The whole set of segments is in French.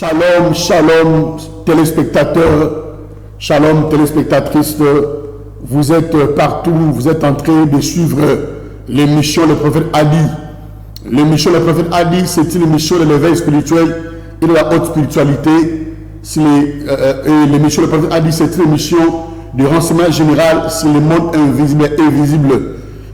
Shalom, shalom, téléspectateurs, shalom, téléspectatrices. Vous êtes partout, vous êtes en train de suivre l'émission Le Prophète Hadi. L'émission Le Prophète Hadi, c'est une émission de l'éveil spirituel et de la haute spiritualité. L'émission Le Prophète Hadi, c'est une émission de renseignement général sur le monde invisible et visible.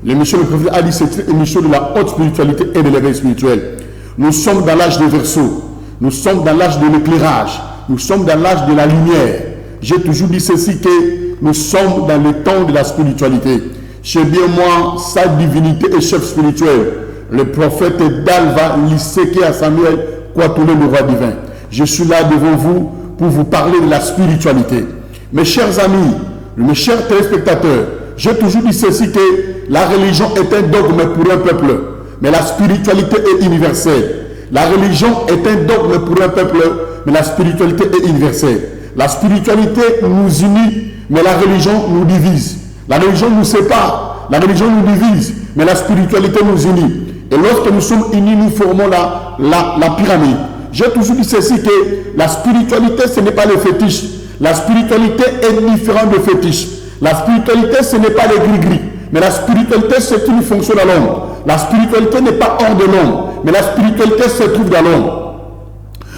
L'émission Le Prophète Hadi, c'est une émission de la haute spiritualité et de l'éveil spirituel. Nous sommes dans l'âge des Verseaux. Nous sommes dans l'âge de l'éclairage. Nous sommes dans l'âge de la lumière. J'ai toujours dit ceci, que nous sommes dans le temps de la spiritualité. Chez bien moi, sa divinité et chef spirituel, le prophète Dalva Liseke à Samuel Kwatouné, le roi divin. Je suis là devant vous pour vous parler de la spiritualité. Mes chers amis, mes chers téléspectateurs, j'ai toujours dit ceci, que la religion est un dogme pour un peuple, mais la spiritualité est universelle. La religion est un dogme pour un peuple, mais la spiritualité est universelle. La spiritualité nous unit, mais la religion nous divise. La religion nous sépare, la religion nous divise, mais la spiritualité nous unit. Et lorsque nous sommes unis, nous formons la pyramide. J'ai toujours dit ceci, que la spiritualité, ce n'est pas le fétiche. La spiritualité est différente de fétiche. La spiritualité, ce n'est pas les gris-gris, mais la spiritualité, c'est une fonction de l'homme. La spiritualité n'est pas hors de l'homme, mais la spiritualité se trouve dans l'homme.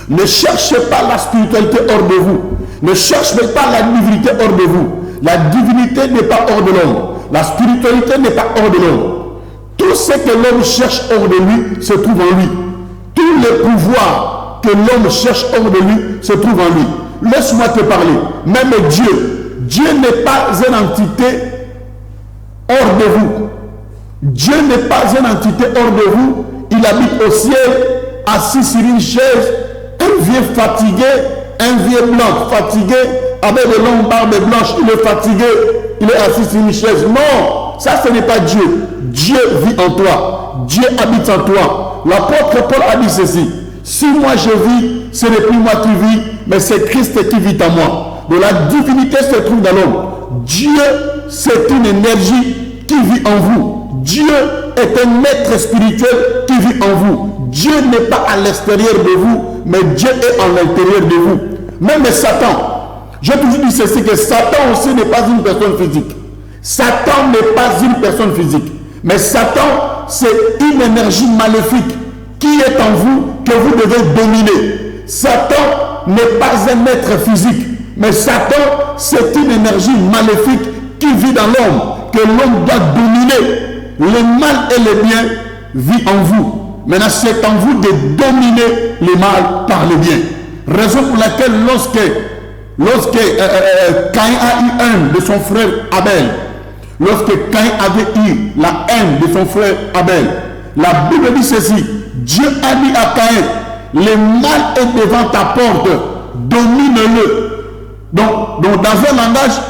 Ne cherchez pas la spiritualité hors de vous. Ne cherchez pas la divinité hors de vous. La divinité n'est pas hors de l'homme. La spiritualité n'est pas hors de l'homme. Tout ce que l'homme cherche hors de lui se trouve en lui. Tous les pouvoirs que l'homme cherche hors de lui se trouvent en lui. Laisse-moi te parler. Même Dieu n'est pas une entité hors de vous. Dieu n'est pas une entité hors de vous. Il habite au ciel, assis sur une chaise, un vieux fatigué, un vieux blanc fatigué, avec de longues barbes blanches, il est fatigué, il est assis sur une chaise. Non, ça ce n'est pas Dieu. Dieu vit en toi. Dieu habite en toi. L'apôtre Paul a dit ceci. Si moi je vis, ce n'est plus moi qui vis, mais c'est Christ qui vit en moi. Donc la divinité se trouve dans l'homme. Dieu, c'est une énergie qui vit en vous. Dieu est un être spirituel qui vit en vous. Dieu n'est pas à l'extérieur de vous, mais Dieu est en l'intérieur de vous. Même Satan, j'ai toujours dit ceci, que Satan aussi n'est pas une personne physique. Satan n'est pas une personne physique. Mais Satan, c'est une énergie maléfique qui est en vous, que vous devez dominer. Satan n'est pas un être physique, mais Satan, c'est une énergie maléfique qui vit dans l'homme, que l'homme doit dominer. Le mal et le bien vit en vous. Maintenant, c'est en vous de dominer le mal par le bien. Raison pour laquelle lorsque Caïn a eu haine de son frère Abel, lorsque Caïn avait eu la haine de son frère Abel, la Bible dit ceci, Dieu a dit à Caïn, le mal est devant ta porte, domine-le. Donc dans un langage,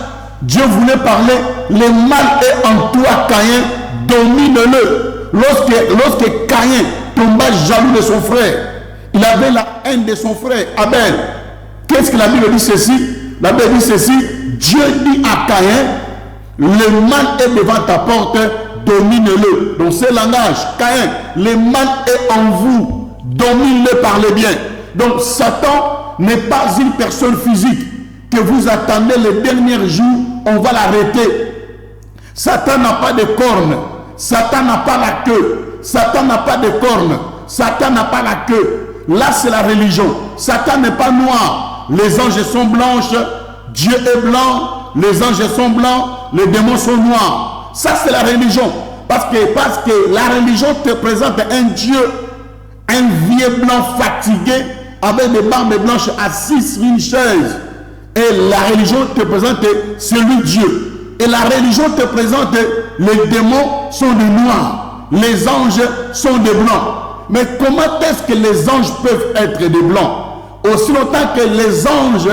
Dieu voulait parler, le mal est en toi, Caïn, domine-le. Lorsque Caïn tomba jaloux de son frère, il avait la haine de son frère Abel. Qu'est-ce que la Bible dit ceci? La Bible dit ceci, Dieu dit à Caïn, le mal est devant ta porte, domine-le. Dans ce langage, Caïn, le mal est en vous, domine-le par le bien. Donc Satan n'est pas une personne physique que vous attendez les derniers jours, on va l'arrêter. Satan n'a pas de cornes. Satan n'a pas la queue. Satan n'a pas de cornes. Satan n'a pas la queue. Là, c'est la religion. Satan n'est pas noir. Les anges sont blanches. Dieu est blanc. Les anges sont blancs. Les démons sont noirs. Ça, c'est la religion. Parce que la religion te présente un Dieu, un vieux blanc fatigué, avec des barbes blanches assis sur une chaise. Et la religion te présente celui Dieu. Et la religion te présente, les démons sont des noirs, les anges sont des blancs. Mais comment est-ce que les anges peuvent être des blancs? Aussi longtemps que les anges,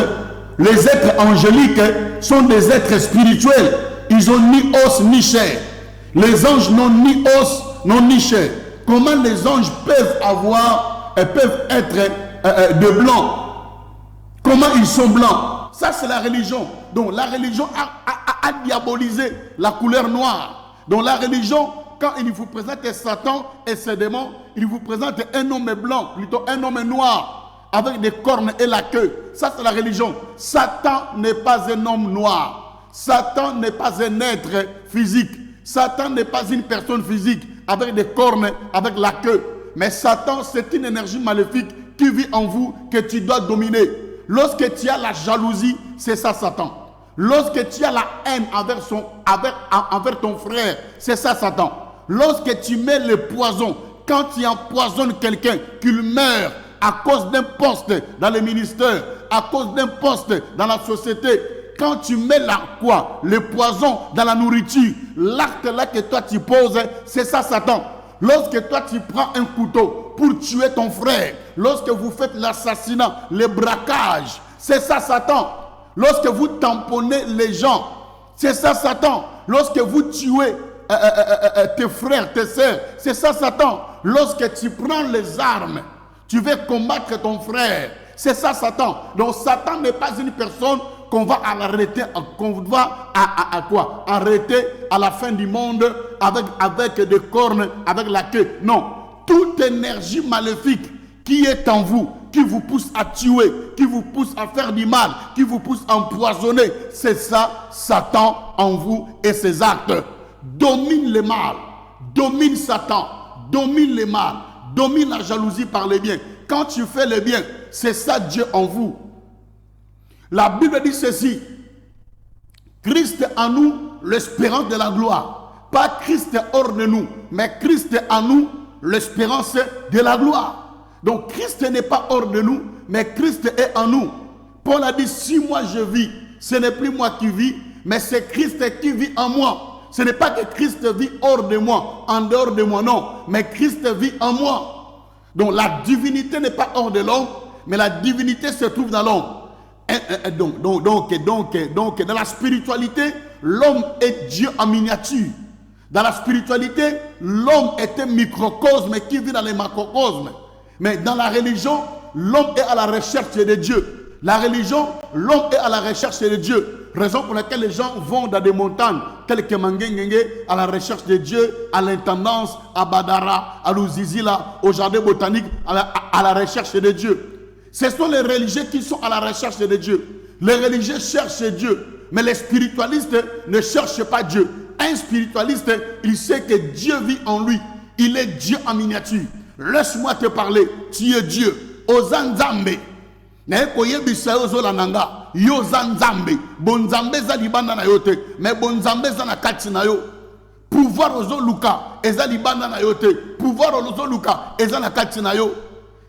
les êtres angéliques, sont des êtres spirituels. Ils n'ont ni os ni chair. Les anges n'ont ni os, ni chair. Comment les anges peuvent être de blancs? Comment ils sont blancs? Ça, c'est la religion. Donc, la religion a diabolisé la couleur noire. Donc, la religion, quand il vous présente Satan et ses démons, il vous présente un homme blanc, plutôt un homme noir. avec des cornes et la queue. Ça, c'est la religion. Satan n'est pas un homme noir. Satan n'est pas un être physique. Satan n'est pas une personne physique avec des cornes, avec la queue. Mais Satan, c'est une énergie maléfique qui vit en vous, que tu dois dominer. Lorsque tu as la jalousie, c'est ça Satan. Lorsque tu as la haine envers ton frère, c'est ça Satan. Lorsque tu mets le poison, quand tu empoisonnes quelqu'un, qu'il meurt à cause d'un poste dans le ministère, à cause d'un poste dans la société, quand tu mets le poison dans la nourriture, l'acte là que toi tu poses, c'est ça Satan. Lorsque toi tu prends un couteau pour tuer ton frère, lorsque vous faites l'assassinat, le braquage, c'est ça Satan. Lorsque vous tamponnez les gens, c'est ça Satan. Lorsque vous tuez tes frères, tes sœurs, c'est ça Satan. Lorsque tu prends les armes, tu veux combattre ton frère, c'est ça Satan. Donc Satan n'est pas une personne qu'on va arrêter, arrêter à la fin du monde avec des cornes, avec la queue. Non, toute énergie maléfique qui est en vous, qui vous pousse à tuer, qui vous pousse à faire du mal, qui vous pousse à empoisonner, c'est ça Satan en vous et ses actes. Domine le mal, domine Satan, domine le mal, domine la jalousie par le bien. Quand tu fais le bien, c'est ça Dieu en vous. La Bible dit ceci: Christ en nous, l'espérance de la gloire. Pas Christ hors de nous, mais Christ en nous, l'espérance de la gloire. Donc Christ n'est pas hors de nous, mais Christ est en nous. Paul a dit, si moi je vis, ce n'est plus moi qui vis, mais c'est Christ qui vit en moi. Ce n'est pas que Christ vit hors de moi, en dehors de moi, non, mais Christ vit en moi. Donc la divinité n'est pas hors de l'homme, mais la divinité se trouve dans l'homme. Donc, dans la spiritualité, l'homme est Dieu en miniature. Dans la spiritualité, l'homme est un microcosme qui vit dans les macrocosmes. Mais dans la religion, l'homme est à la recherche de Dieu. La religion, l'homme est à la recherche de Dieu. Raison pour laquelle les gens vont dans des montagnes telles que Mangengengue à la recherche de Dieu, à l'intendance, à Badara, à Luzizila, au jardin botanique, à la recherche de Dieu. Ce sont les religieux qui sont à la recherche de Dieu. Les religieux cherchent Dieu, mais les spiritualistes ne cherchent pas Dieu. Un spiritualiste, il sait que Dieu vit en lui. Il est Dieu en miniature. Laisse-moi te parler. Tu es Dieu. Ozanzambe. Mais bonzambe za libanda na yote. Mais bonzambe za na kati na yo. Pouvoir ozo luka eza libanda na yote. Pouvoir ozo luka eza na kati na yo.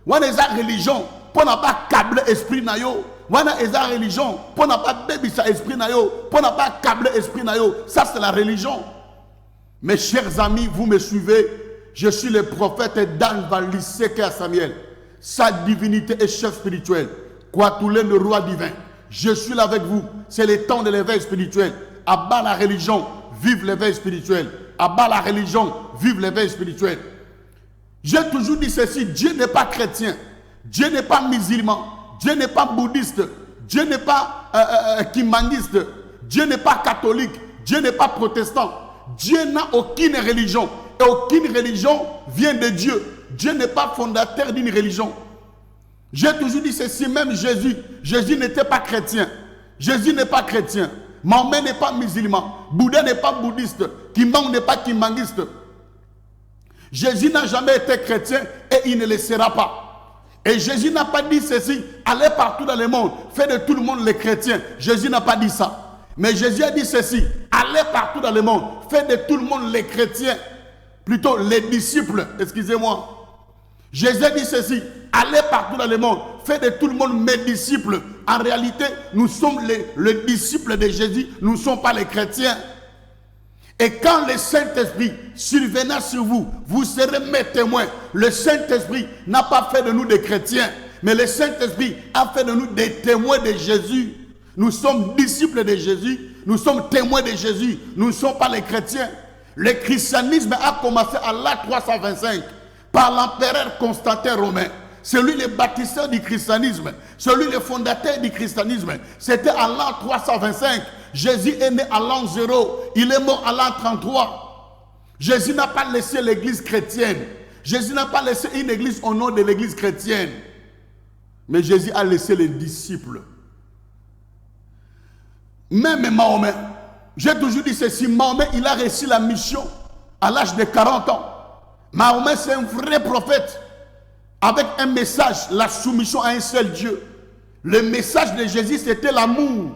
Wana eza religion pour n'a pas câbler esprit na yo. Wana eza religion pour n'a pas bébisa esprit na yo. Pour n'a pas câbler esprit na yo. Ça c'est la religion. Mes chers amis, vous me suivez. Je suis le prophète Dan Valiseke à Samuel. Sa divinité est chef spirituel. Kwatoulé, le roi divin. Je suis là avec vous. C'est le temps de l'éveil spirituel. Abat la religion, vive l'éveil spirituel. Abat la religion, vive l'éveil spirituel. J'ai toujours dit ceci, Dieu n'est pas chrétien. Dieu n'est pas musulman. Dieu n'est pas bouddhiste. Dieu n'est pas kimbaniste. Dieu n'est pas catholique. Dieu n'est pas protestant. Dieu n'a aucune religion. Et aucune religion vient de Dieu. Dieu n'est pas fondateur d'une religion. J'ai toujours dit ceci, même Jésus. Jésus n'était pas chrétien. Jésus n'est pas chrétien. Mahomet n'est pas musulman. Bouddha n'est pas bouddhiste. Kimbang n'est pas kimbangiste. Jésus n'a jamais été chrétien et il ne le sera pas. Et Jésus n'a pas dit ceci, allez partout dans le monde, faites de tout le monde les chrétiens. Jésus n'a pas dit ça. Mais Jésus a dit ceci, allez partout dans le monde, faites de tout le monde les chrétiens. Plutôt les disciples, excusez-moi. Jésus a dit ceci, allez partout dans le monde, faites de tout le monde mes disciples. En réalité, nous sommes les disciples de Jésus, nous ne sommes pas les chrétiens. Et quand le Saint-Esprit surviendra sur vous, vous serez mes témoins. Le Saint-Esprit n'a pas fait de nous des chrétiens, mais le Saint-Esprit a fait de nous des témoins de Jésus. Nous sommes disciples de Jésus, nous sommes témoins de Jésus, nous ne sommes pas les chrétiens. Le christianisme a commencé à l'an 325 par l'empereur Constantin Romain. C'est lui le bâtisseur du christianisme, c'est lui le fondateur du christianisme. C'était à l'an 325. Jésus est né à l'an 0, il est mort à l'an 33. Jésus n'a pas laissé l'église chrétienne. Jésus n'a pas laissé une église au nom de l'église chrétienne. Mais Jésus a laissé les disciples. Même Mahomet, j'ai toujours dit ceci, Mahomet, il a réussi la mission à l'âge de 40 ans. Mahomet, c'est un vrai prophète avec un message, la soumission à un seul Dieu. Le message de Jésus, c'était l'amour.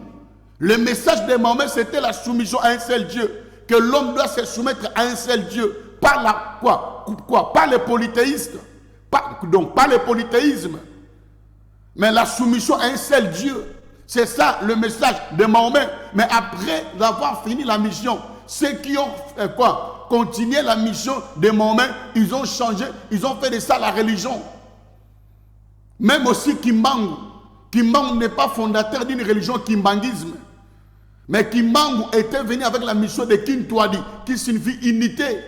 Le message de Mahomet, c'était la soumission à un seul Dieu. Que l'homme doit se soumettre à un seul Dieu. Pas la quoi? Pas le polythéisme. Donc, pas le polythéisme. Mais la soumission à un seul Dieu. C'est ça le message de Mahomet. Mais après avoir fini la mission, ceux qui ont continué la mission de Mahomet, ils ont changé, ils ont fait de ça la religion. Même aussi Kimbangu. Kimbangu n'est pas fondateur d'une religion kimbanguisme. Mais Kimbangu était venu avec la mission de Kintwadi, qui signifie unité.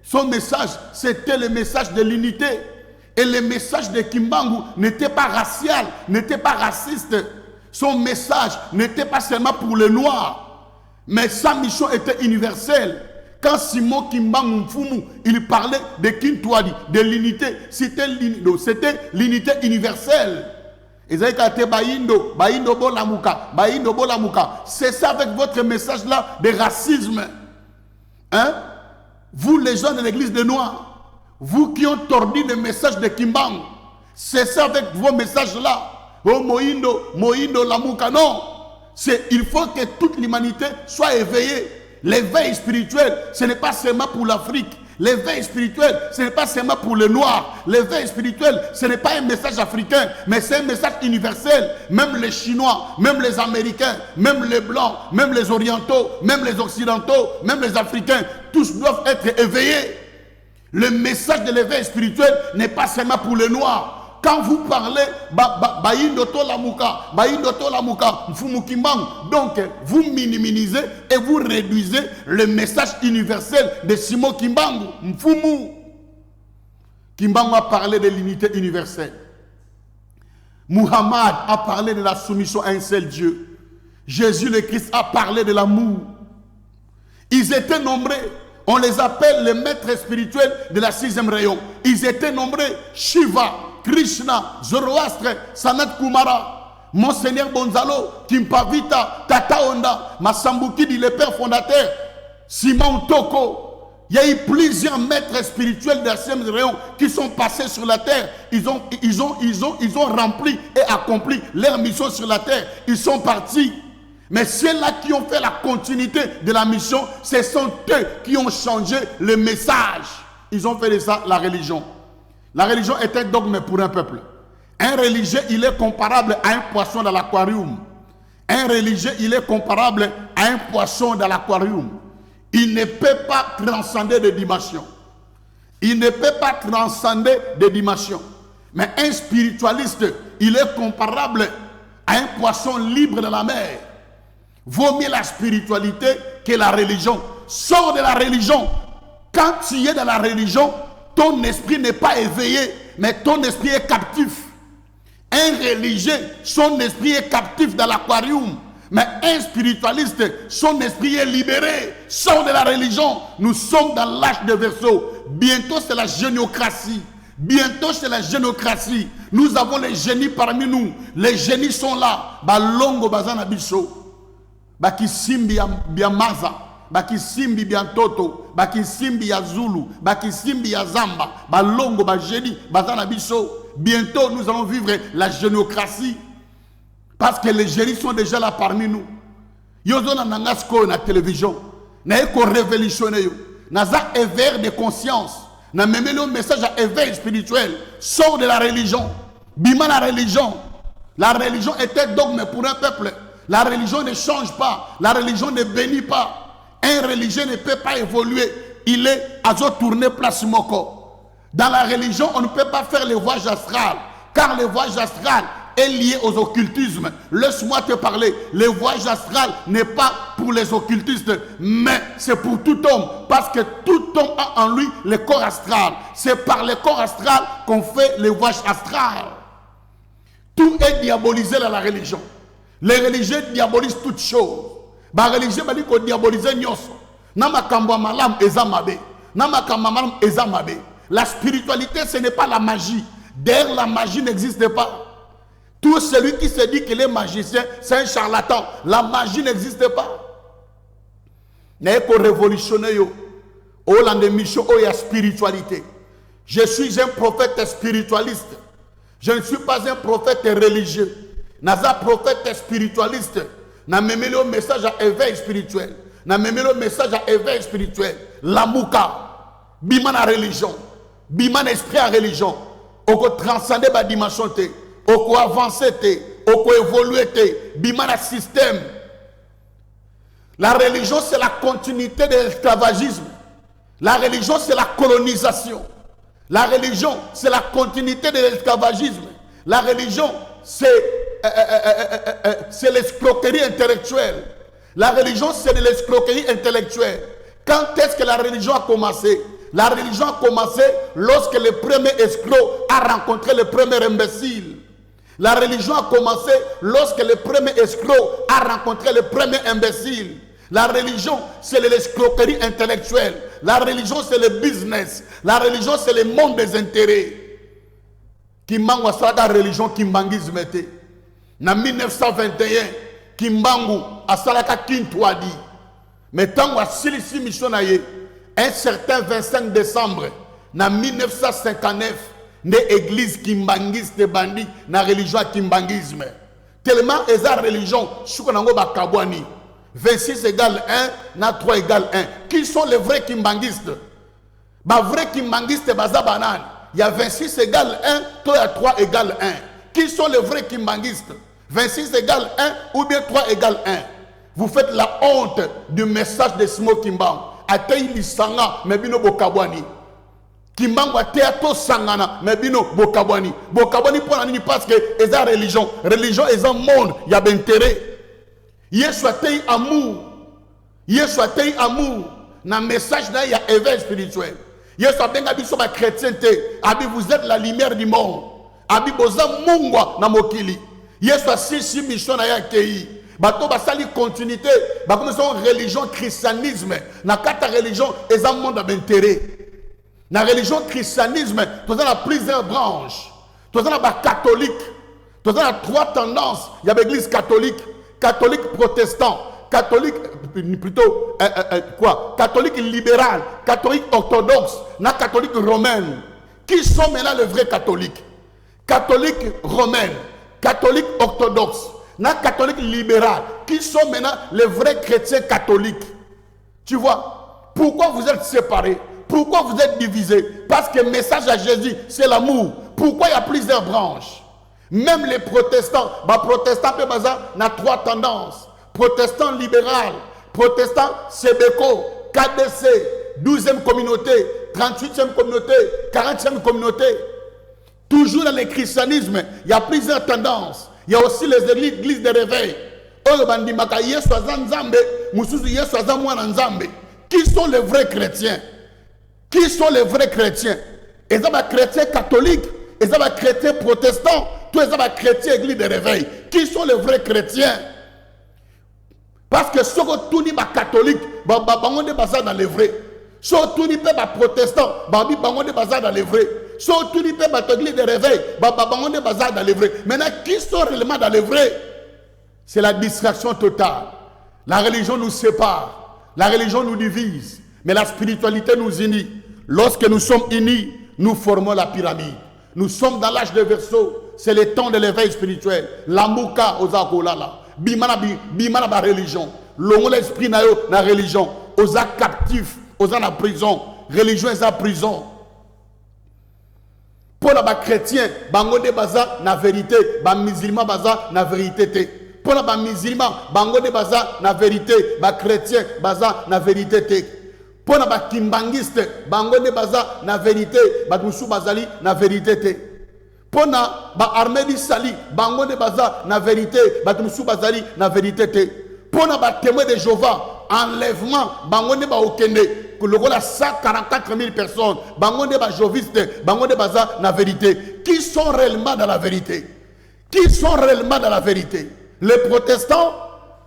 Son message, c'était le message de l'unité. Et le message de Kimbangu n'était pas racial, n'était pas raciste. Son message n'était pas seulement pour les Noirs, mais sa mission était universelle. Quand Simon Kimbangu Mfumu, il parlait de Kintwadi, de l'unité, c'était l'unité universelle. C'est ça avec votre message là de racisme. Hein? Vous les gens de l'église des Noirs, vous qui ont tordu le message de Kimbangu, c'est ça avec vos messages là. Oh Moïndo Lamuka, non. Il faut que toute l'humanité soit éveillée. L'éveil spirituel, ce n'est pas seulement pour l'Afrique. L'éveil spirituel, ce n'est pas seulement pour les Noirs. L'éveil spirituel, ce n'est pas un message africain, mais c'est un message universel. Même les Chinois, même les Américains, même les Blancs, même les Orientaux, même les Occidentaux, même les Africains, tous doivent être éveillés. Le message de l'éveil spirituel n'est pas seulement pour les Noirs. Quand vous parlez, donc vous minimisez et vous réduisez le message universel de Simon Kimbangu. Mfumu. Kimbangu a parlé de l'unité universelle. Muhammad a parlé de la soumission à un seul Dieu. Jésus le Christ a parlé de l'amour. Ils étaient nombreux. On les appelle les maîtres spirituels de la 6e rayon. Ils étaient nombreux. Shiva, Krishna, Zoroastre, Sanat Kumara, Monseigneur Bonzalo, Kimpavita, Tata Honda, Masambukidi, le père fondateur, Simon Toko. Il y a eu plusieurs maîtres spirituels de la 6e rayon qui sont passés sur la terre. Ils ont rempli et accompli leur mission sur la terre. Ils sont partis. Mais ceux-là qui ont fait la continuité de la mission, ce sont eux qui ont changé le message. Ils ont fait de ça la religion. La religion est un dogme pour un peuple. Un religieux, il est comparable à un poisson dans l'aquarium. Un religieux, il est comparable à un poisson dans l'aquarium. Il ne peut pas transcender de dimensions. Il ne peut pas transcender de dimensions. Mais un spiritualiste, il est comparable à un poisson libre dans la mer. Vaut mieux la spiritualité que la religion. Sors de la religion. Quand tu es dans la religion, ton esprit n'est pas éveillé, mais ton esprit est captif. Un religieux, son esprit est captif dans l'aquarium. Mais un spiritualiste, son esprit est libéré. Sors de la religion. Nous sommes dans l'âge de Verseau. Bientôt, c'est la géniocratie. Bientôt, c'est la géniocratie. Nous avons les génies parmi nous. Les génies sont là. Balongo bazana biso. Baki simbi ya maza. Baki simbi ya toto. Baki simbi ya zulu. Baki simbi ya zamba. Balongo ba génie bazana biso. Bientôt, nous allons vivre la géniocratie. Parce que les génies sont déjà là parmi nous. Yozona nangasko na télévision. Na eko révolutionné yo. Naza éveil de conscience. Na même le message à éveil spirituel. Sors de la religion. Bima la religion. La religion était dogme pour un peuple. La religion ne change pas. La religion ne bénit pas. Un religieux ne peut pas évoluer. Il est à tourner place moko. Dans la religion, on ne peut pas faire le voyage astral. Car le voyage astral est lié aux occultismes. Laisse-moi te parler. Le voyage astral n'est pas pour les occultistes, mais c'est pour tout homme. Parce que tout homme a en lui le corps astral. C'est par le corps astral qu'on fait le voyage astral. Tout est diabolisé dans la religion. Les religieux diabolisent toutes choses. Les religieux diabolisent nyoso. Namakamba malam ezamabe. Namakamba malam ezamabe. La spiritualité, ce n'est pas la magie. D'ailleurs, la magie n'existe pas. Tout celui qui se dit qu'il est magicien, c'est un charlatan. La magie n'existe pas. N'est pas révolutionnaire. Oh, la mission, oh, il y a spiritualité. Je suis un prophète spiritualiste. Je ne suis pas un prophète religieux. Naza prophète spiritualiste. Na même le message à éveil spirituel. Na même le message à éveil spirituel. Lamouka. Biman à religion. Biman esprit à religion. Oko transcender ba dimension te. Oko avancer te. Oko évoluer te. Biman à système. La religion c'est la continuité de l'esclavagisme. La religion c'est la colonisation. La religion c'est la continuité de l'esclavagisme. La religion c'est l'escroquerie intellectuelle. La religion c'est de l'escroquerie intellectuelle. Quand est-ce que la religion a commencé? La religion a commencé lorsque le premier escroc a rencontré le premier imbécile. La religion a commencé lorsque le premier escroc a rencontré le premier imbécile. La religion, c'est l'escroquerie intellectuelle. La religion, c'est le business. La religion, c'est le monde des intérêts. Kimbangu a la religion kimbangisme. En 1921, Kimbangu a salaka Kintwadi. Mais tant que Silisi Missionaye, un certain 25 décembre, en 1959, l'église kimbangiste bandi, la religion kimbangisme. Tellement est la religion, Shukonango Bakabwani. 26 égale 1, na 3 égale 1. Qui sont les vrais kimbangistes? Bah vrai kimbangiste baza banane. Il y a 26 égale 1, toi il y a 3 égale 1. Qui sont les vrais kimbangistes? 26 égale 1 ou bien 3 égale 1. Vous faites la honte du message de Simo Kimbang. Atei lisanga mebino bokabwani. Kimbang wa teato sangana mebino bokabwani. Bokabwani pour la nuit parce que c'est la religion. Religion est un monde, il y a d'intérêt. Yesu atei amour. Yesu atei amour. Na message na ya éveil spirituel. Yesu abenga biso ba chrétienté. Abi vous êtes la lumière du monde. Abi boza mungwa na mokili. Yesu asisi mission na ya kei. Bato basali continuité. Ba comme son religion christianisme. Na kata religion est un monde d'intérêt. Na religion christianisme, tu as plusieurs branches. Tu as la catholique. Tu as 3 tendances. Il y a l'église catholique. Catholique protestant, catholique plutôt catholique libéral, catholique orthodoxe, na catholique romaine. Qui sont maintenant les vrais catholiques? Catholique romaine, catholique orthodoxe, na catholique libéral. Qui sont maintenant les vrais chrétiens catholiques? Tu vois? Pourquoi vous êtes séparés? Pourquoi vous êtes divisés? Parce que le message à Jésus, c'est l'amour. Pourquoi il y a plusieurs branches? Même les protestants, protestants peut na 3 tendances. Protestant libéral, protestant Sebeko, KDC, 12e communauté, 38e communauté, 40e communauté. Toujours dans le christianisme, il y a plusieurs tendances. Il y a aussi les églises de réveil. Qui sont les vrais chrétiens? Qui sont les vrais chrétiens? Ils sont les chrétiens catholiques, ils sont les chrétiens protestants. Tous les chrétiens église de réveil. Qui sont les vrais chrétiens? Parce que ceux qui sont les catholiques, ils sont dans les vrais. Ceux qui sont les protestants, ils sont dans les vrais. Ceux qui sont les église de réveil, ils sont dans les vrais. Maintenant, qui sont réellement dans les vrais? C'est la distraction totale. La religion nous sépare. La religion nous divise. Mais la spiritualité nous unit. Lorsque nous sommes unis, nous formons la pyramide. Nous sommes dans l'âge de Verseau. C'est le temps de l'éveil spirituel. Lamouka ozakolala. Bimana ba religion. L'homme l'esprit na yo na religion. Oza captif. Oza na prison. Religion est la prison. Pour la chrétien, bango de baza na vérité. Ba musulman baza na vérité te. Pour la musulman, bango de baza na vérité. Ba chrétien baza na vérité te. Pour la kimbangiste, bango de baza na vérité. Ba musu bazali na vérité te. Pona ba armée di sali bango de baza na vérité batumusu bazali na vérité te. Pona ba témoin de Jéhovah enlèvement bango de ba okende que le rôle 144 000 personnes bango de ba joviste bango de baza na vérité. Qui sont réellement dans la vérité? Qui sont réellement dans la vérité? Les protestants,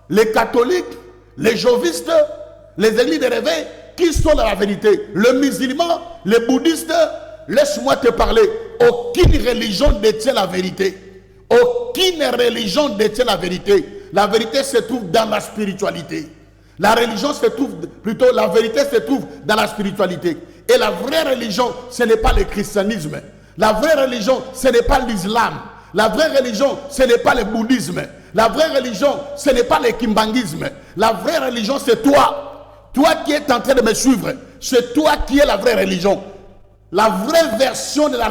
les catholiques, les jovistes, les églises de réveil. Qui sont dans la vérité? Le musulman, les bouddhistes. Laisse-moi te parler. Aucune religion ne détient la vérité. Aucune religion détient la vérité. La vérité se trouve dans la spiritualité. La religion se trouve, plutôt la vérité se trouve dans la spiritualité. Et la vraie religion, ce n'est pas le christianisme. La vraie religion, ce n'est pas l'islam. La vraie religion, ce n'est pas le bouddhisme. La vraie religion, ce n'est pas le kimbangisme. La vraie religion, c'est toi. Toi qui es en train de me suivre, c'est toi qui es la vraie religion. La vraie version de la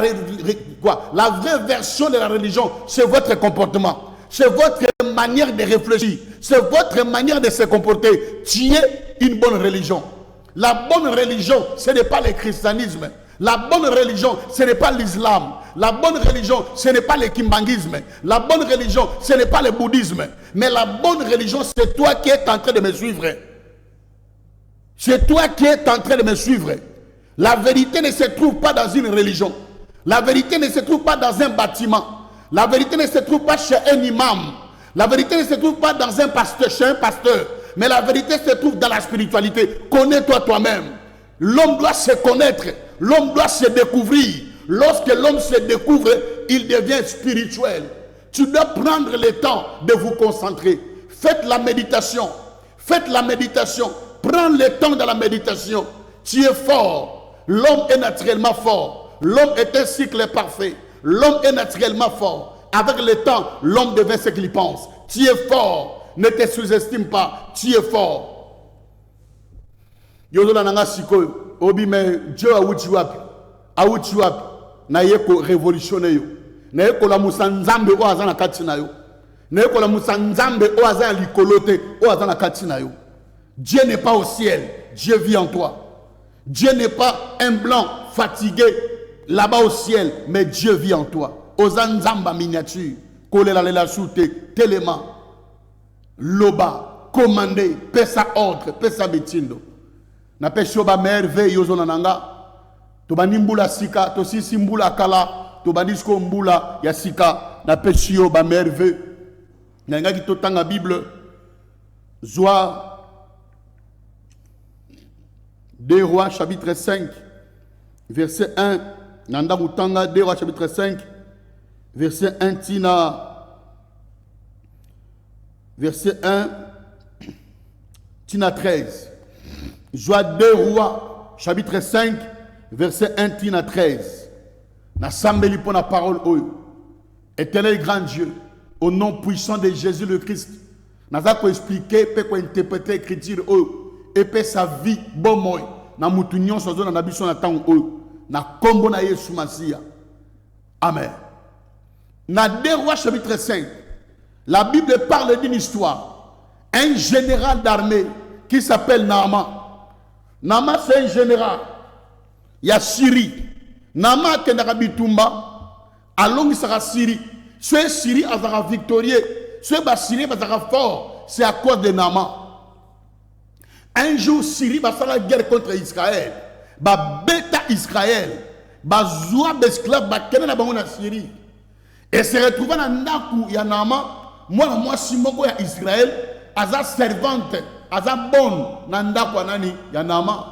La vraie version de la religion, c'est votre comportement. C'est votre manière de réfléchir. C'est votre manière de se comporter. Tu es une bonne religion. La bonne religion, ce n'est pas le christianisme. La bonne religion, ce n'est pas l'islam. La bonne religion, ce n'est pas le kimbangisme. La bonne religion, ce n'est pas le bouddhisme. Mais la bonne religion, c'est toi qui es en train de me suivre. C'est toi qui es en train de me suivre. La vérité ne se trouve pas dans une religion. La vérité ne se trouve pas dans un bâtiment. La vérité ne se trouve pas chez un imam. La vérité ne se trouve pas dans un pasteur, chez un pasteur. Mais la vérité se trouve dans la spiritualité. Connais-toi toi-même. L'homme doit se connaître. L'homme doit se découvrir. Lorsque l'homme se découvre, il devient spirituel. Tu dois prendre le temps de vous concentrer. Faites la méditation. Faites la méditation. Prends le temps de la méditation. Tu es fort. L'homme est naturellement fort. L'homme est un cycle parfait. L'homme est naturellement fort. Avec le temps, l'homme devient ce qu'il pense. Tu es fort. Ne te sous-estime pas. Tu es fort. Yozola nanga siko obi me Dieu awuti wapi. Awuti wapi. Na yeko révolutionner yo. Na yeko la musanzambe o azana katina yo. Na yeko la musanzambe o azana likolote o azana katina yo. Dieu n'est pas au ciel. Dieu vit en toi. Dieu n'est pas un blanc fatigué là-bas au ciel, mais Dieu vit en toi. Ozanzamba miniature, kolela lela soute, téléma, loba, commandé, pesa ordre, pesa betindo. Na pesho ba merveille yozo nananga. To banimbula sika, to sisi mbula kala, to banisko mbula ya sika, na pesho ba merveille. Nanga ki to tanga Bible, Zoa 2 Rois chapitre 5, verset 1. Nanda Mutanga 2 Rois chapitre 5, verset 1 Tina. Verset 1 Tina 13. Joie 2 Rois chapitre 5, verset 1 Tina 13. Nasambeli pour la parole oyo. Éternel grand Dieu, au nom puissant de Jésus le Christ, naza ko expliquer, peut ko interpréter l'écriture oyo. Et peut sa vie bon moi na mutu nyonso zo na biso na tango oyo na kombo na Yesu Masia. Amen. Na 2 Rois chapitre 5, la Bible parle d'une histoire. Un général d'armée qui s'appelle Naaman. Naaman c'est un général. Il y a Syrie. Naaman ke na bitumba alongi sera Syrie. Ce Syrie azara victorieux. Ce ba Syrie bazara fort, c'est à cause de Naaman. Un jour, Syrie va faire la guerre contre Israël. Va bêta Israël. Va zoua d'esclaves, va kenner la banque en Syrie. Et se retrouver dans Naku, il y a Naaman. Moi, si moi, il y a Israël, aza servante, aza bonne, Nandaku, il y a Naaman.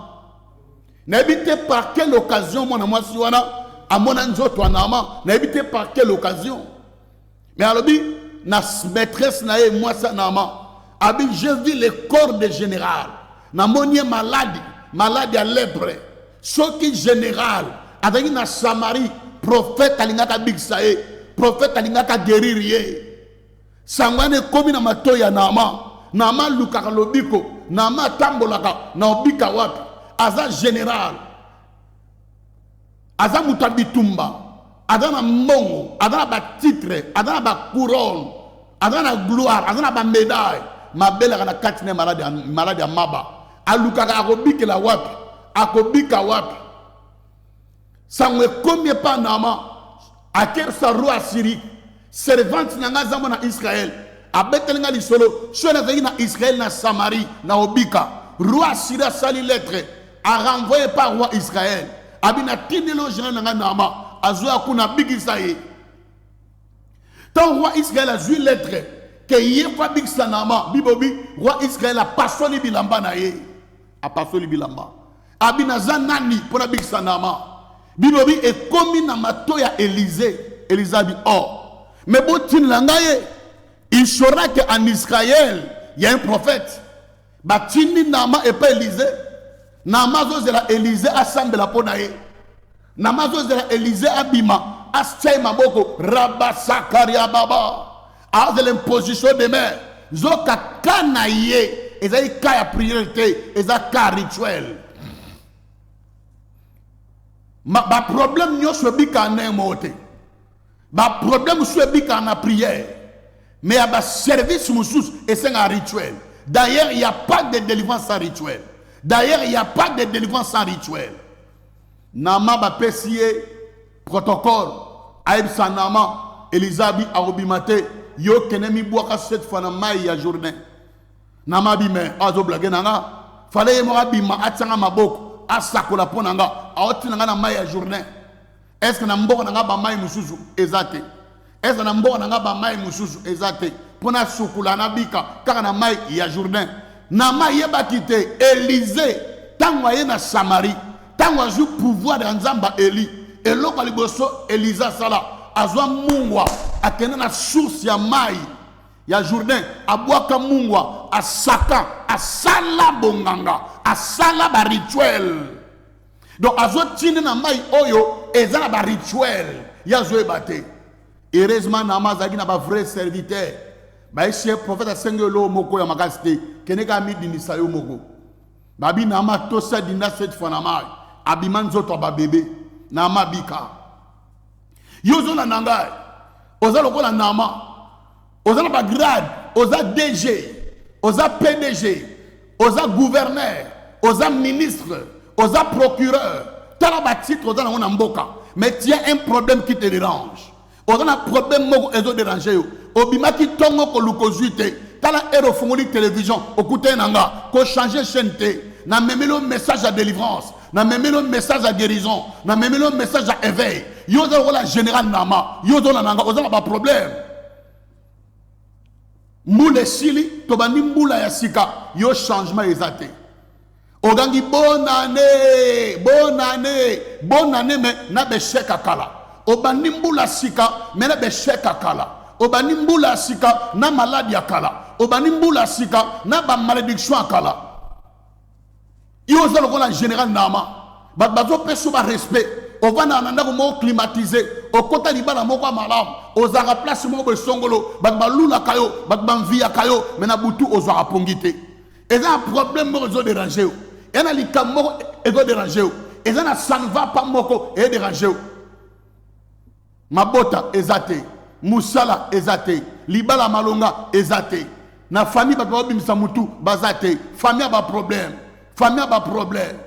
N'habitez par quelle occasion, moi, si wana, à mon anzo, toi, Naaman. N'habitez par quelle occasion. Mais alors, na maîtresse, moi, ça, Naaman. J'ai vu le corps des généraux. Namoni malade à lèpre. Ce qui général, avec une Samarie, prophète alingaka bigsae, prophète alingaka guérir. Sangwane komi na mato ya Nama lukaka lobiko, Nama tambolaka, na obika wapi. Aza général, aza mutabitumba, aza na mbongo, aza na ba titre, aza na ba couronne, aza na gloire, aza na ba médaille. Ma belle a katine malade à maba. Alukaka akobike la wapi. Akobika wapi. Sangwe combien pas Naaman. Aker sa roi Syrie. Servante nanga zamo na Israël. Abetelinga li solo. Chou na na Israël na Samarie. Na obika. Roi Syrie sali lettre. A renvoyé par roi Israël. Abina tinelo jena nanga Naaman. Azua kuna bigisaye. Tant roi Israël a joué lettre. Que yefa big sanama bibobi roi Israël a passé bilamba na ye a passé bilamba abina zanani pour la big sanama bibobi et comme na mato ya Élisée bi oh Mais Botin Langaye, il saura qu'en Israël, il y a un prophète. Batini Nama et pas Élysée. Nama zozela Élysée assemble la ponaye. Nama zozela Élysée abima. Astay Maboko, Rabba Sakaria Baba. À l'imposition des mains. Zoka Kanaye. Et ça y a priorité. Et ça y a rituel. Ma problème n'y a pas de moté. Ma problème soit pas de prière. Mais il y a un service et c'est un rituel. D'ailleurs, il n'y a pas de délivrance sans rituel. D'ailleurs, il n'y a pas de délivrance sans rituel. Nama ba pesiye protocole. Aïb Sanama, Elisabeth Arobimate, yo kenemi boaka cette fois na mai ya journée. Nama bime, azo blage nanga. Fallait yemora bima atanga maboko, asakola ponanga, aoti nanga na mai ya journée. Est-ce que na mboko nanga ba mai mususu ezate? Est-ce que na mboko nanga ba mai mususu ezate? Pona sukula na bika, kaka na mai ya journée. Nama yeba kite, Élysée, tangwa ye na Samarie, tangwa ju pouvoir de Nzamba Eli, et l'autre aliboso Elisa Sala, azwa mungwa, akene na source ya mai, ya journée, abwaka mungwa, asaka, asala bonganga, asala ba rituel. Donc azwa tine na mai oyo, ezala ba rituel, ya zoe bate. Heureusement, nama zaki na ba vrai serviteur. Bah ici prophète a sengelo moko ya makasite keneka mi dinisa yo moko babi na ma to sa dinda cette fois na ma abiman zoto ba bébé na ma bika yozo na nanga oza lokola nama oza na ba grade oza DG oza PDG oza gouverneur oza ministre oza procureur tala ba titre oza na mboka mais tu as un problème qui te dérange. On a un problème qui est dérangé. Obimaki tongo ko lukozuite. Tala ero fongoli télévision. Okute nanga. Ko changer chaîne té. Na memelo message à délivrance. Na memelo message à guérison. Na memelo message à éveil. Yozo la général nama. Yozo la nanga. Oza pas problème. Moule sili. Tobani moula ya sika. Yo changement exaté. Ogangi bonne année. Bonne année. Bonne année mais na be chèque kala. Obanimbula sika mena be sheka kala obanimbula sika na maladie kala obanimbula sika na ba malédiction kala yo za lokola général nama bazo peso ba respect ovana nanda ko mo climatiser okota libala moko malam ozaka place moko be songolo balula kayo bagbanvia kayo mena butu ozaka pongité eza problème mo zo déranger ena likamo ezo déranger eza na ça ne va pas moko e déranger. Mabota ezate, Moussala ezate, Libala Malonga ezate. Na famille ba bimisa mutu bazate, famille ba problème, famille ba problème.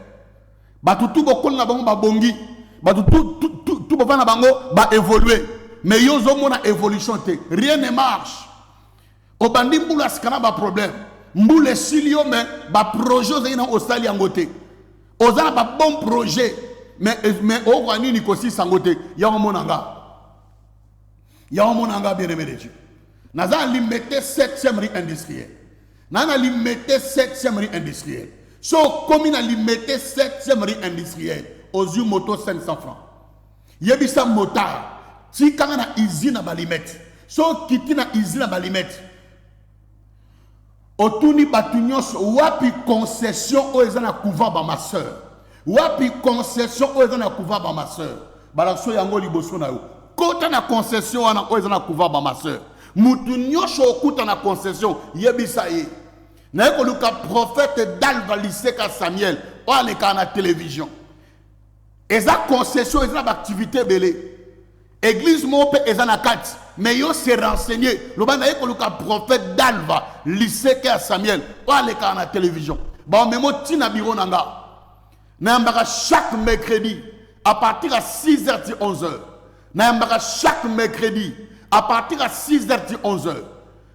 Batutu bokol na bango ba bongi, batutu tout bavana bango ba évoluer. Mais yozo mona évolution te, rien ne marche. Obandi mbula skana ba problème. Mbule silio mais ba projet ina Australie ngote. Ozana ba bon projet, mais o kwani ni kosi sangote, ya monanga. Il y a un monde bien aimé de Dieu. Nous avons limité 7e rue industrielle. Nous avons limité 7e rue industrielle. So, comme nous avons limité 7e rue industrielle, aux yeux moto 500 francs. Il y a des motard. Si quand on a usine à balimètre, so, qui na usine à balimètre, autour ni batunyos, wapi concession aux gens à couvert par ma soeur. Wapi concession aux gens à couvert par ma soeur. Balaso yango liboso na yo. Kota na concession wana oza na kuva ba ma soeur mutu nyosho okuta na concession yebisa ye na ko luka prophète Dalva Liseka Samuel o aleka na télévision eza concession eza na activité belé église mo pe eza na kati mais yo se renseigner lo bana ko luka prophète Dalva Liseka Samuel o aleka na télévision ba memo tina biro nanga na mbaka chaque mercredi à partir à 6h til 11h. Nambara chaque mercredi à partir à 6h til 11h.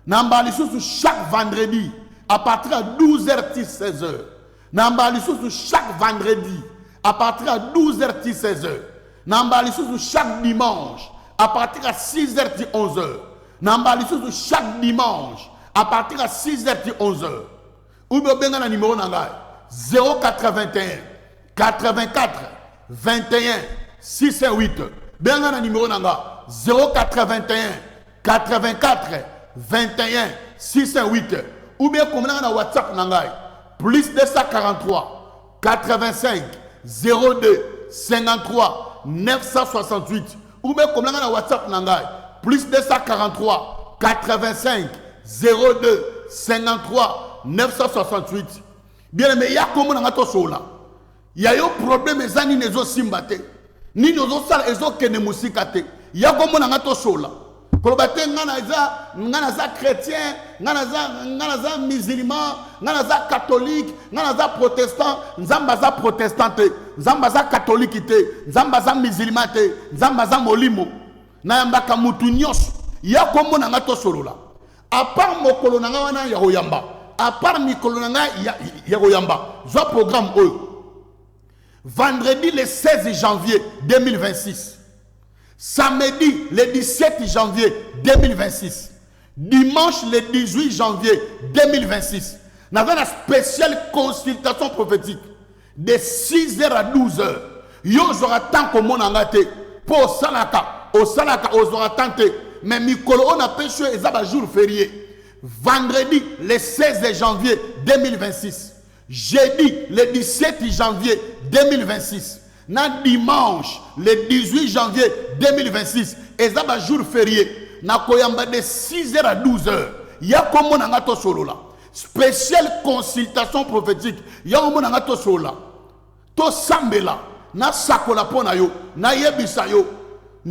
Nambara chaque vendredi à partir à 12h til 16h. Nambara chaque vendredi à partir à 12h til 16h. Nambara chaque dimanche à partir à 6h til 11h. Nambara chaque dimanche à partir à 6h til 11h. Ou bien ben numéro nanga 081 84 21 608. Benga na numéro nanga 081 84 21 608 ou bien comme na WhatsApp nangai plus 243 85 02 53 968 ou bien comme na WhatsApp nangai plus 243 85 02 53 968. Bien aimé, il y a comme on a tout cela. Il y a un problème, les années ne sont simbate. Ni nous sommes sales, ils ont que ne musikate. Il y a comme on a tout cela. Probate nganaza chrétien, nganaza musulman, nganaza catholique, nganaza protestant, nzambaza protestante, nzambaza catholique, nzambaza musulman, nzambaza molimo. Nayambaka mutu nyos. Il y a comme on a tout cela. À part mokolo nanga wana ya Royamba, à part mikolo nanga ya Royamba, zo programme eux. Vendredi le 16 janvier 2026. Samedi le 17 janvier 2026. Dimanche le 18 janvier 2026. Nous avons une spéciale consultation prophétique de 6h à 12h. Yo aura tant comme on a gâté pour au Salaka, aura tenté. Mais Mikolo, on a pêché et ça va jour férié. Vendredi le 16 janvier 2026. Jeudi le 17 janvier 2026. Dimanche le 18 janvier 2026. Et ça va jour férié. Na koyamba de 6h à 12h. Il y a comme on a gâté solo là. Spéciale consultation prophétique. Il y a comme on a gâté solo là. To sambela. Na sakola pona yo. Na yebisa yo.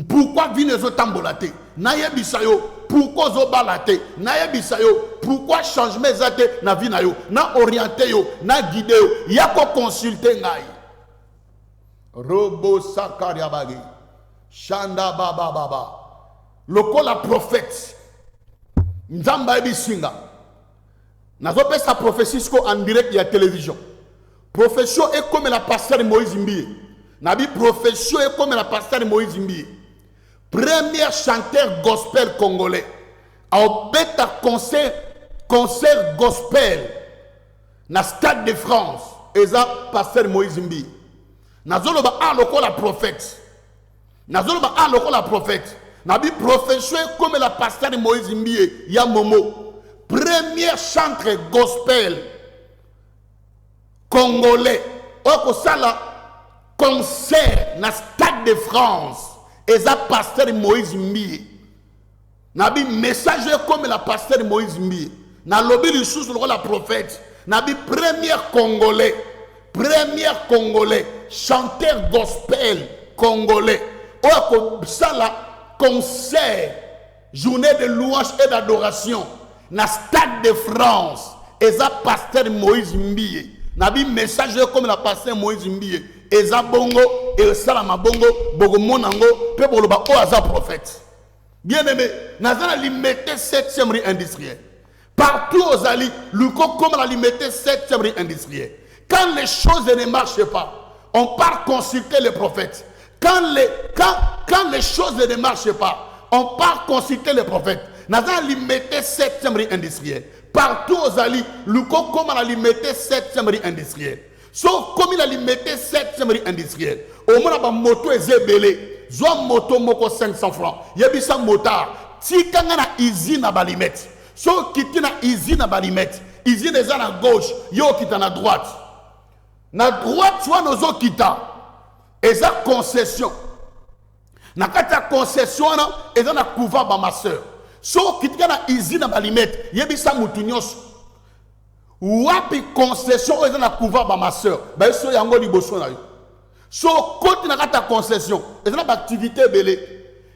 Pourquoi vine zo tambolate? Na yebisa yo. Pourquoi zo balate? Na yebisa yo. Pourquoi changement zate na vie na yo? Na orienté yo, na guidé yo. Yako consulter ngai. Robo sakaria bagi. Shanda baba baba. Loko la prophète. Nzamba ebisinga. Nazo pe sa prophétie en direct ya télévision. Profession est comme la pasteur Moïse Mbie. Nabi profession est comme la pasteur Moïse Mbie. Premier chanteur gospel congolais. Au bêta concert gospel. Na Stade de France. Eza pasteur Moïse Mbie. Nazoloba a loko la prophète. Nazoloba a loko la prophète. Nabi profession est comme la pasteur Moïse Mbie. Ya Momo. Premier chanteur gospel congolais. Oko sala concert na Stade de France. Et ça pasteur Moïse Mbie. Nabi message comme la pasteur Moïse Mbie. Na lobby du sous la prophète. Nabi premier congolais chanteur gospel congolais. Oko sala concert journée de louange et d'adoration na Stade de France. Et ça pasteur Moïse Mbie. Nabi message comme la pasteur Moïse Mbie. Eza bongo et salama bongo bogo monango pe boloba o aza prophète. Bien aimé, nazana limité 7e rue industrielle. Partout aux alliés, Luko comme la limité 7e rue industrielle. Quand les choses ne marchent pas, on part consulter les prophètes. Quand les choses ne marchent pas, on part consulter les prophètes. Nazana limité 7e rue industrielle. Partout aux alliés, Luko comme la limité 7e rue industrielle. Sauf comme il a limité 7e rue industrielle. Au moins, la moto est zébélé. Zoa moto moko 500 francs. Yebisa motard. Tikanga na usine à balimet. Sauf qui na usine à balimet. Usine est à la gauche. Yo qui à droite. Na droite, soit nos autres qui et ça concession. Na kata concession, et ça na couvert par ma soeur. Sauf qui na usine à balimet. Yebisa moutunios. Wapi concession est dans la couvert par ma soeur. Ben so yango liboso na yo. So côté na kata concession, et dans l'activité belé.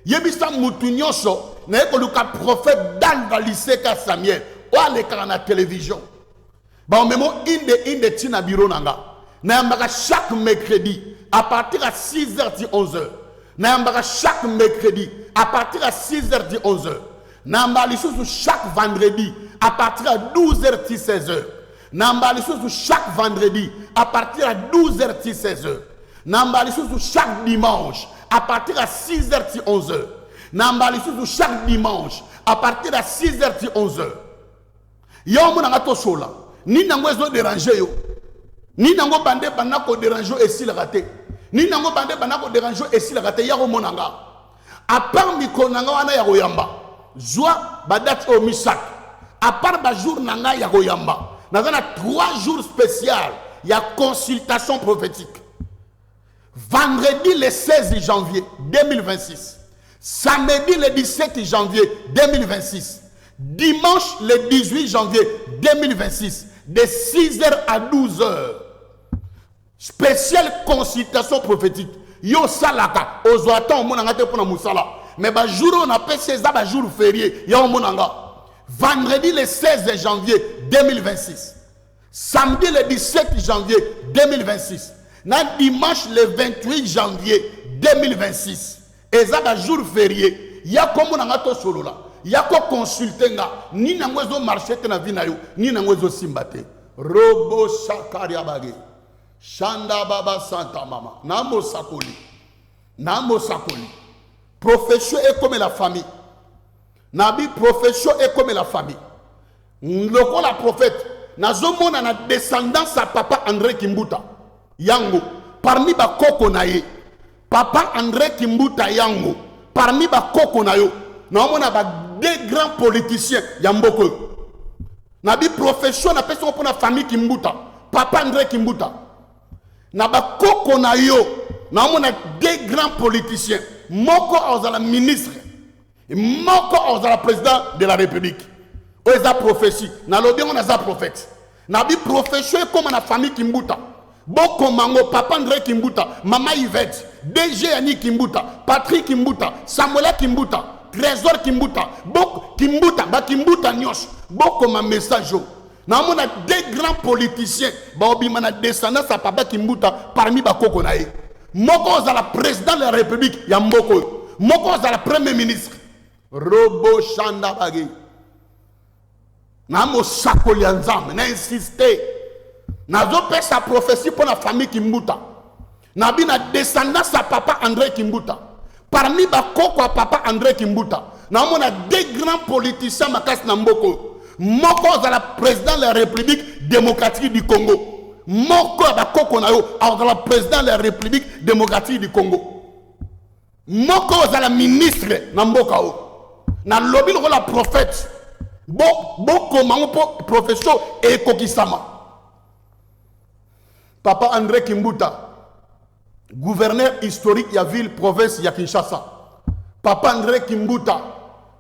Yebisa mutu nyonso na ko luka prophète dans le lycée ka Samuel. O ale ka na télévision. Ba on memo inde tina bureau nanga. Na yambaka chaque mercredi à partir à 6h dit 11h. Na yambaka chaque mercredi à partir à 6h dit 11h. Namba lisusu chaque vendredi à partir à 12h dit 16h. Namba lisusu chaque vendredi à partir à 12h dit 16h. Namba lisusu chaque dimanche à partir à 6h dit 11h. Namba lisusu chaque dimanche à partir à 6h dit 11h. Yo mona ngato sola. Ni nango ezo déranger yo. Ni nango bande banako déranger et si le raté. Ni nango bande banako déranger et si le raté ya ko monanga. A part mikro nanga wana ya koyamba. Joa badat au misak. À part ba jour nanga ya koyamba. Dans 3 jours spéciaux, il y a consultation prophétique. Vendredi le 16 janvier 2026. Samedi le 17 janvier 2026. Dimanche le 18 janvier 2026. De 6h à 12h. Spéciale consultation prophétique. Yo salaka. Ozoata on monanga pour na musala. Mais ba jour on appelle ça ba jour férié. Ya on monanga. Vendredi le 16 janvier 2026. Samedi le 17 janvier 2026. Dimanche le 28 janvier 2026. Et ça va jour férié. Il y a comme on a to solo là. Il y a quoi consulter nga ni na ngwezo marché te na vie na yo ni na ngwezo simbate. Robo shakaria bage. Shanda baba santa mama. Namo sakoli. Namo sakoli. Profession est comme la famille. Nabi profession est comme la famille. Loko la prophète. Nazomona na descendance à papa André Kimbuta. Yango. Parmi ba koko na ye. Papa André Kimbuta Yango. Parmi ba koko na yo. Nazomona ba deux grands politiciens. Yamboko. Nabi profession na personne pour la famille Kimbuta. Papa André Kimbuta. Naba koko na yo. Nazomona deux grands politiciens. Moko ozala ministre. Moko ozala président de la République. Oza prophétie. Na lobi on a za prophète. Nabi profession comme la famille Kimbuta. Boko Mango, Papa André Kimbuta, Mama Yvette, DG Annie Kimbuta, Patrick Kimbuta, Samuel Kimbuta, Trésor Kimbuta, Boko Kimbuta, Ba Kimbuta Nyos, Boko ma message. Na on a deux grands politiciens. Ba obi mana descendance à Papa Kimbuta parmi ba koko na ye. Moko za la président de la République ya Mboko. Moko za la premier ministre. Robo Shanda Bagé. Namo sakoli nzambe na insister nazo pe sa prophétie pour la famille Kimbuta nabi na descendance à papa André Kimbuta parmi ba koko à papa André Kimbuta na mona deux grands politiciens makas na mboko moko za la président de la République démocratique du Congo moko ba koko na yo za la président de la République démocratique du Congo moko za la ministre na mboka o na lobby la prophète. Comment profession et Kokisama. Papa André Kimbuta, gouverneur historique de la ville, province de Kinshasa. Papa André Kimbuta,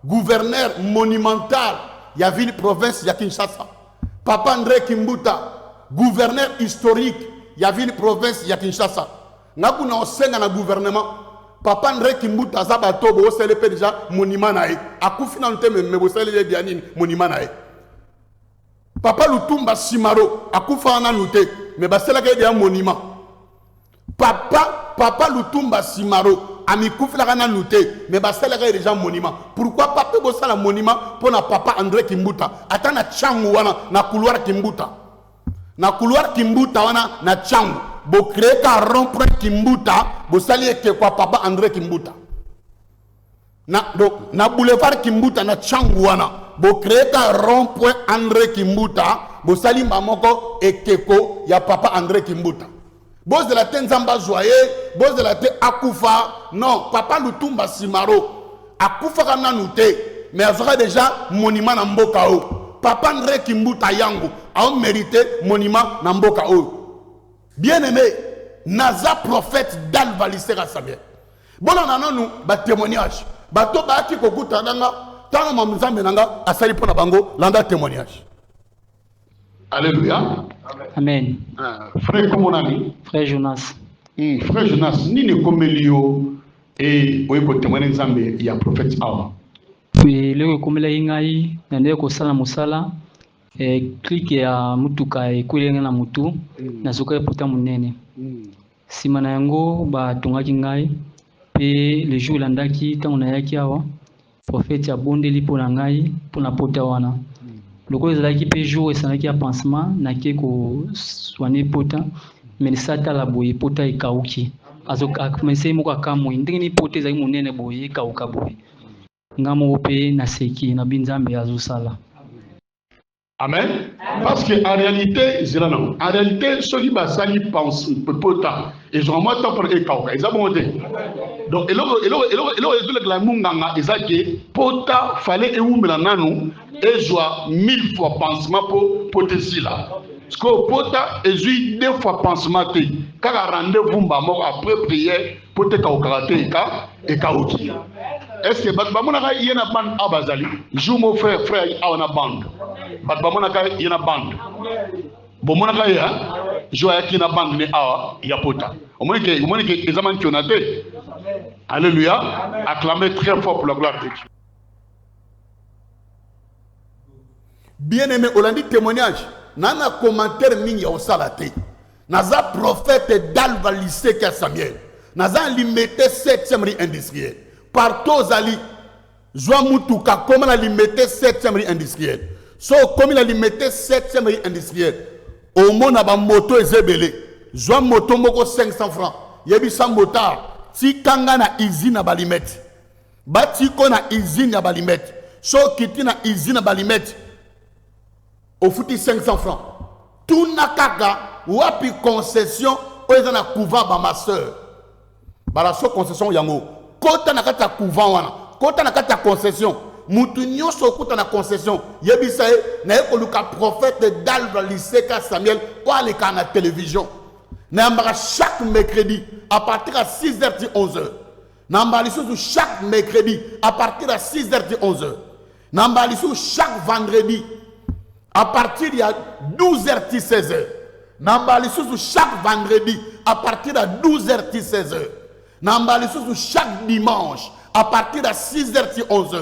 gouverneur monumental de la ville, province de Kinshasa. Papa André Kimbuta, gouverneur historique de la ville, province de Kinshasa. Nous avons un gouvernement. Papa André Kimbuta Zabato bo célébrer déjà monument nae akufi na nteme me bo célébrer bien nini monument nae Papa Lutumba Simaro akufa na nuté mais ba célébrer déjà monument Papa Lutumba Simaro ami kufi la na nuté mais ba célébrer déjà monument pourquoi papa bo sala monument pour na Papa André Kimbuta atana changu wana na couloir Kimbuta wana na changu bo créer ka rond-point Kimbuta bo sali ke kwa papa André Kimbuta na boulevard Kimbuta na changuana bo créer ka rond-point André Kimbuta bo sali mamoko ekeko ya papa André Kimbuta boss de la tenzamba joyeux boss de la te akufa non papa Lutumba Simaro akufa kana nuté mais azora déjà monument na mboka o papa André Kimbuta yango a mérité monument na mboka o. Bien-aimé, Naza prophète d'Alva Lissera Sabien. Bon, on a nous un témoignage. Bato Baki Kokuta Nanga, Tana Mamzambe Nanga, Asali Pona Bango, Landa témoignage. Alléluia. Amen. Frère, comment on a dit? Frère Jonas. Frère Jonas, ni ne komelio et Oeko témoigner Nzambe, il y a prophète Awa. Oui, le komela ingai, nande ko sala musala. Clique ya mutuka ekulenga na mutu na soka pota munene sima na yango ba tongaki ngai pe le jour landaki tango na yaki awa prophète ya bondeli pona ngai pona pota wana loko ezalaki pe jour esalaki ya pansement na ke ko soigner pota mais sata la boye pota ekauki azoka commencer moko akamwe ndenge ni pota ezali munene boye ekauka boye ngamo pe na seki na binzambe azosala Amen. Parce que en réalité, en réalité, ceux qui basali pensent pota et je remonte pour les cas. Ils ont monté. Donc, et la munganga, ils ont dit pota fallait et où melanano et joie 1000 fois pansement pour poter là. Parce que pota et joue 2 fois pansement te. Car rendez-vous mort après prière pour te karaté et kaoki. Est-ce que Batbamonaka y a une bande à Bazali? Joue mon frère à une bande. Batbamonaka y a une bande. Bomonaka y a, je vois qu'il y a une bande il y a pota. Au moins que les amants qui ont été. Alléluia. Acclamez très fort pour la gloire de Dieu. Bien aimé, on a dit témoignage. Nana commentaire mingi au salate. Naza prophète d'Alva lycée qu'à Samuel. Naza limité 7e riz industriel. Partout Zali, Joamoutuka, comment la limité 7e riz industriel. So, comme il a limité 7e riz industriel. Au monde a moto et zébélé. Joam moto moko 500 francs. Yebi sa motard. Si kanga na usine à balimette. Bati ko na usine à balimette. So, kiti na usine à balimette. Au fouti 500 francs. Tout na kaka, wapi concession, oye na couvent ba ma soeur. Bala so concession yango. Kota na kata couvent wana. Kota na kata concession. Mutu nyonso kota na concession. Yebisa na ekoluka prophète d'Alva lycée ka Samuel ko aleka na télévision. Nambara chaque mercredi à partir de 6h du 11h. Nambara chaque mercredi à partir de 6h du 11h. Nambara chaque vendredi à partir de 12h du 16h. Nambara chaque vendredi à partir de 12h du 16h. Nambara chaque dimanche à partir de 6h du 11h.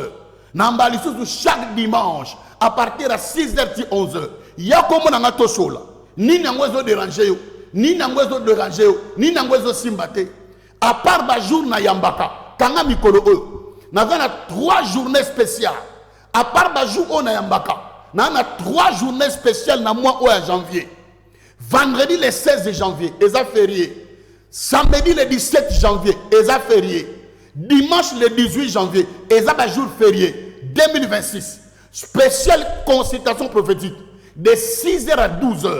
Nambara chaque dimanche à partir de 6h du 11h. Yakomo nanga tosola. Ni nangwezo déranger yo. Ni nangwezo déranger yo. Ni nangwezo simbate. À part ba jour na yambaka. Kanga mikolo e. Navana 3 journées spéciales. À part ba jour o na yambaka. Nana 3 journées spéciales na mois à janvier. Vendredi le 16 janvier, eza férié. Samedi le 17 janvier, eza férié. Dimanche le 18 janvier, eza ba jour férié 2026. Spéciale consultation prophétique de 6h à 12h.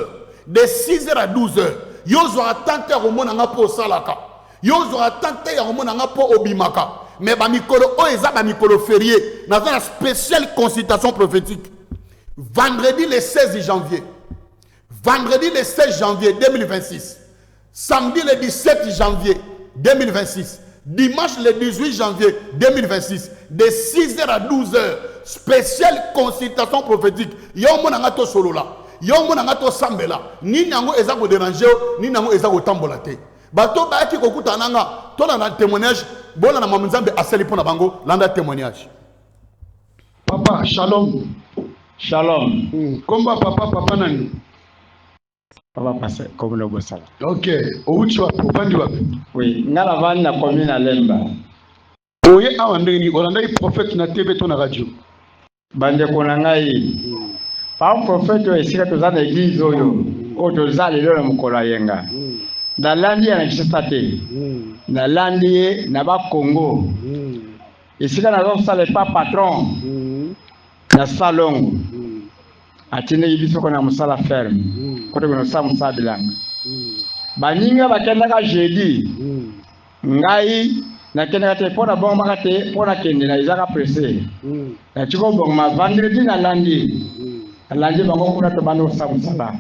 De 6h à 12h. Yozo attente au monde nga po salaka. Yozo attente au monde nga po obimaka. Mais ba mikolo o eza ba mikolo férié. Na une spéciale consultation prophétique. Vendredi le 16 janvier. Vendredi le 16 janvier 2026. Samedi le 17 janvier 2026. Dimanche le 18 janvier 2026. De 6h à 12h. Spéciale consultation prophétique. Yomo nangato solo là. Yomo nangato sambela. Ni nango ezako déranger. Ni nango ezako tambolate. Bato ba eki kokuta nanga. Tola na témoignage. Bola na mamunzambe aseli pona bango. Landa témoignage. Papa, shalom. Shalom. Komba papa nani? Papa passe comme le bossala. Ok. Ouchi wapi? Upandi wapi? Oui. Ngala vani na commune à Lemba. Oye awa ndeni olanda prophète na TV to na radio. Bande kona ngai. Pa prophète o esika to za na église oyo. O to za lelo na mukolo yenga. Na landi ya na kisate. Na landi na ba Congo. Esika na zo sale pa patron. Na salon. Atine ibiso kona musala ferme. Kote kono sa musala bilanga. Baninga bakenda ka jeudi. Ngai na kenda kate pona bomba kate pona kende na izaka pressé. Na chiko bomba vendredi na lundi. Lundi bango kuna to bando sa musala.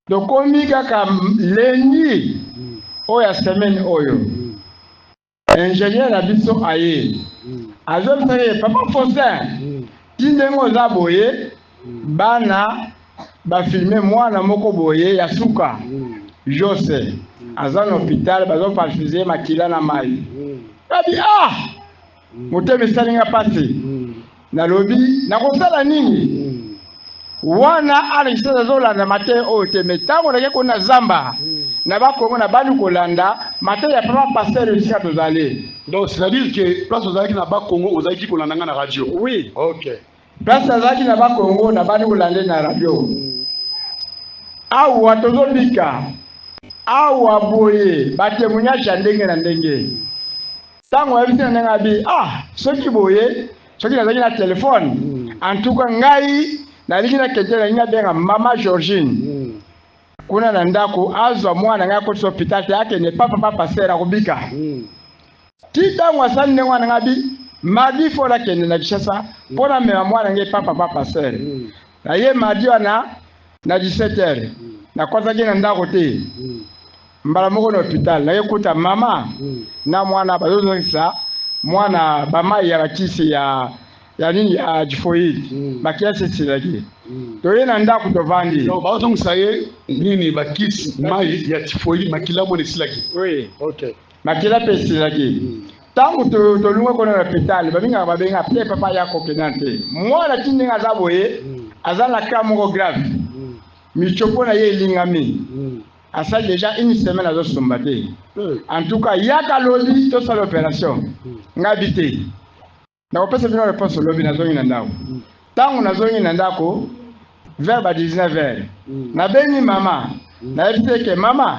Donc komi kaka lundi oya semaine oyo. Ingénieur na biso aye. Azol fere papa Faustin. Tindengo za boye bana ba filmer mwana moko boye ya suka Jose azan hôpital bazo parfuser makila na mai abi moteme salinga pasi na lobi na kosala nini wana alisa zola na mate o teme tango na ko na zamba na ba kongo na banu kolanda mate ya papa pasteur ici to zale. Donc c'est à dire que place ozalaki na ba Congo ozalaki kolanda na radio. Oui. OK. Place ozalaki na ba Congo na banu kolanda na radio. Awa tozobika awa boye batemunyasha ndenge na ndenge tango yabisi na ndenge abi soki boye soki nazalaki na telefone en tout cas ngai na lingina ketela inga benga mama Georgine kuna na ndako azwa mwana ngako so hospital yake ne papa sera kubika tita mwasani ne mwana ngabi madi fora kende na Kishasa pona me mwana nge papa sera na ye madi wana na 17h na kwanza kina ndako te mbala moko na hospital na ye kuta mama na mwana bazozo sa mwana bamai ya bakisi ya nini ya jifoid bakiasi silaki to yena ndako to vandi donc bazong saye nini bakisi mai ya jifoid makila mo silaki oui okay makila pe silaki tangu to lungwe kona na hospital babenga pe papa yako kenante mwana tinga zaboye azala kamo grave michopo na ye lingami asa déjà une semaine à sombaté. En tout cas, il y a qu'à lobby toute l'opération. Ngabité. Na opesa bino réponse au lobby na zongi nandako. Tangu na zongi nandako vers 19h. Na bengi mama. Na ebite ke mama.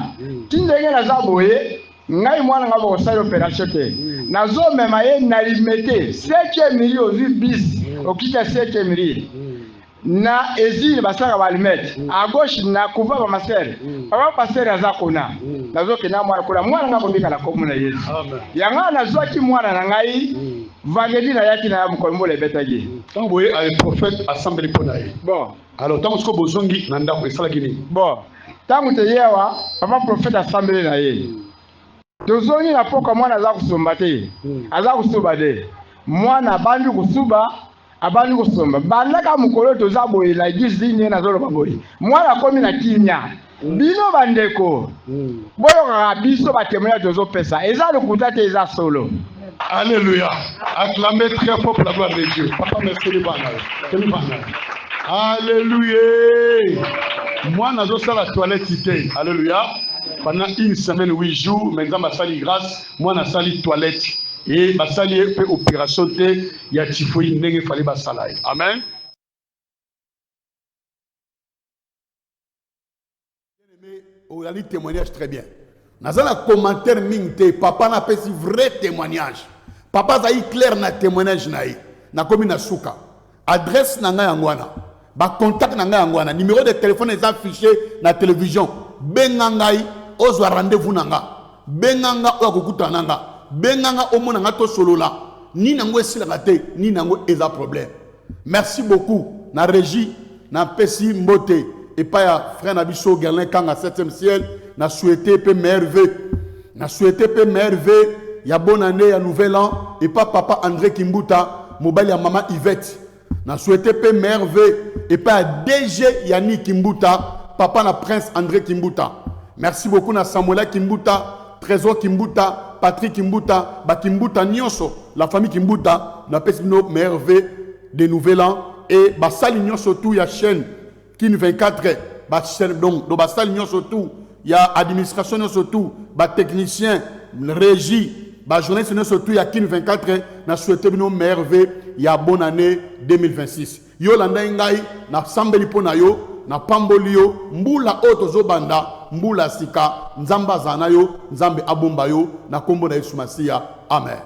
Tindenge na zaboye ngai mwana ngabo osala opération te. Na zo mema ye na limete 7e million bis. Okita 7e million. Na ezili basaka balimete à gauche na kuva ba maser papa passer azakona nazoke na mwana ngako mbika na komuna Yesu yanga nazwaki mwana na ngai vangeli na yaki na bukolmo le betaji tant boye a prophète assemblée ponaye bon alors tant ko bozongi na ndako esala gini bon tangu te yewa papa prophète assemblée na ye tozongi na poka mwana azakusomba te azakusuba de mwana bandu kusuba abandi kusomba bandaka mukolo tozaboye la gizini na zolo baboye mwana komi na kimya bino bandeko boyo rabiso batemoya tozo pesa eza lokuta te eza solo. Alléluia. Acclamez très fort pour la gloire de Dieu. Papa merci le banal. Alléluia. Moi nazo sala toilette ité. Alléluia. Pendant une semaine 8 jours maintenant ma sali grâce moi na sali toilette. Et basali fait opération te ya typhoïde ndenge fallait basala. Amen. On a dit témoignage très bien. Dans un commentaire mingte papa n'a pas si vrai témoignage. Papa a eu clair na témoignage naï. Na komi na suka. Adresse na nga yangwana. Ba contact na nga yangwana. Numéro de téléphone est affiché na télévision. Bengangai ozwa rendez-vous na nga. Benganga oyakukuta na nga. Benganga omona nga to solo la ni nango esila ngate ni nango eza problème. Merci beaucoup na régie na pesi mbote et pas ya frère Nabiso Gerlin Kanga 7e ciel na souhaité pe merveille na souhaité pe merveille ya bonne année ya nouvel an et pas papa André Kimbuta mobile ya maman Yvette na souhaité pe merveille et pas DG Yannick Kimbuta papa na prince André Kimbuta. Merci beaucoup na Samuel Kimbuta Trésor Kimbuta, Patrick Kimbuta, Bakimbuta Nyonso, la famille Kimbuta, n'a pas nos merveilles de nouvel an et Basali Nyonso tout ya chaîne Kin 24 chaîne donc Basali Nyonso tout ya administration Nyonso tout, ba technicien, régie, ba journaliste Nyonso tout ya Kin 24 n'a souhaité nos merveilles ya bonne année 2026. Yo landa ngai na sambeli pona yo na pambolio mbula otozo banda mbula sika nzamba zanayo nzambe abomba yo na kombo na Yesu Masiya. Amen.